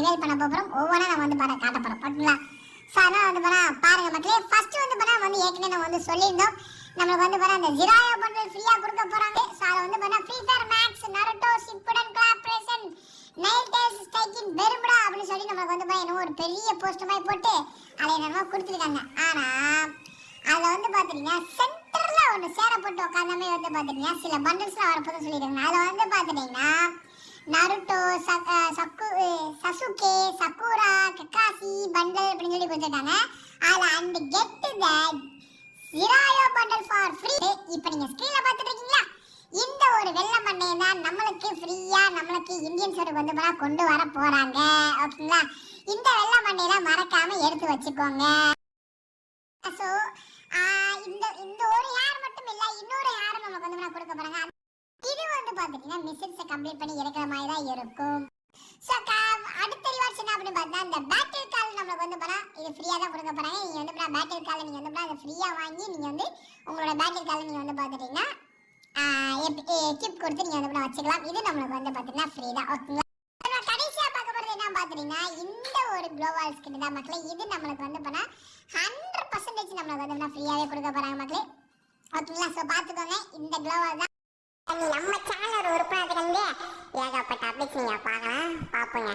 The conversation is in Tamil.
ரிவீல் பண்ண போறோம். ஒவ்வொன்றா நம்ம வந்து காட்ட போறோம். ஓகேங்களா? சோ அதனால வந்து பாருங்க மக்களே. ஃபர்ஸ்ட் வந்து ஏற்கனவே நம்ம வந்து சொல்லியிருந்தோம். நமக்கு வந்து அந்த ஜிராயோ பண்டல் ஃப்ரீயா கொடுக்க போறாங்க. சோ அத வந்து free fire max, Naruto, Shippuden collaboration, nine tails striking Bermuda அப்படி சொல்லி நமக்கு வந்து என்ன ஒரு பெரிய போஸ்ட் மாதிரி போட்டு அதை என்னமோ கொடுத்துருக்காங்க. ஆனா அதுல வந்து பாத்தீங்கன்னா சென்டர்ல ஒன்று சேர போட்டு உட்காந்தாமே வந்து பாத்தீங்கன்னா சில பண்டல்ஸ்லாம் வரப்போதும் சொல்லியிருக்காங்க. அதுல வந்து பாத்தீங்கன்னா Naruto, Sasuke, Sakura, Kakashi bundle அப்படின்னு சொல்லி கொடுத்துட்டாங்க. அதுல and get the Jiraiya bundle for free. இப்போ நீங்க ஸ்கிரீன்ல பார்த்துட்டு இருக்கீங்களா? இந்த ஒரு வெள்ளை மண்டையை தான் நம்மளுக்கு ஃப்ரீயா நம்மளுக்கு இந்தியன் சர்வர் வந்து கொண்டு வர போறாங்க. ஓகேங்களா? இந்த வெள்ளை மண்டையை மறக்காம எடுத்து வச்சுக்கோங்க. சோ இந்த ஒரு ஹேர் மட்டும் இல்ல, இன்னொரு ஹேர் நமக்கு வந்து கொடுக்க போறாங்க. இது வந்து பாத்தீங்கன்னா மிஷன்ஸ் கம்ப்ளீட் பண்ணி இருக்கிற மாதிரி தான் இருக்கும். சோ அடுத்த ரிவார்ட்ஸ் என்ன அப்படின்னு பார்த்தா இந்த பேட்டில் கால் நமக்கு வந்து இது ஃப்ரீயா தான் கொடுக்க போறாங்க. நீங்க வந்து பேட்டில் கால் நீங்க வந்து அதை ஃப்ரீயா வாங்கி நீங்க வந்து உங்களோட பேட்டில் கால் நீங்க வந்து பாத்துட்டீங்கன்னா எக்யூப் கொடுத்து நீங்க வந்து வச்சுக்கலாம். இது நம்மளுக்கு வந்து பாத்தீங்கன்னா ஃப்ரீ தான். ஓகேங்களா? கடைசியா பார்க்க போறது என்ன பாத்தீங்கன்னா இந்த ஒரு க்ளோவால் ஸ்கின் தான் மக்களே. இது நம்மளுக்கு வந்து 100% நம்மளுக்கு வந்து ஃப்ரீயாவே கொடுக்க போறாங்க மக்களே. ஓகேங்களா? சோ பாத்துக்கோங்க. இந்த க்ளோவால் தான் நம்ம சேனல் ஒரு உறுப்பினர்கள் ஏகப்பட்ட அப்டேட்ஸ் நீங்க பார்க்கலாம். பாப்போங்க.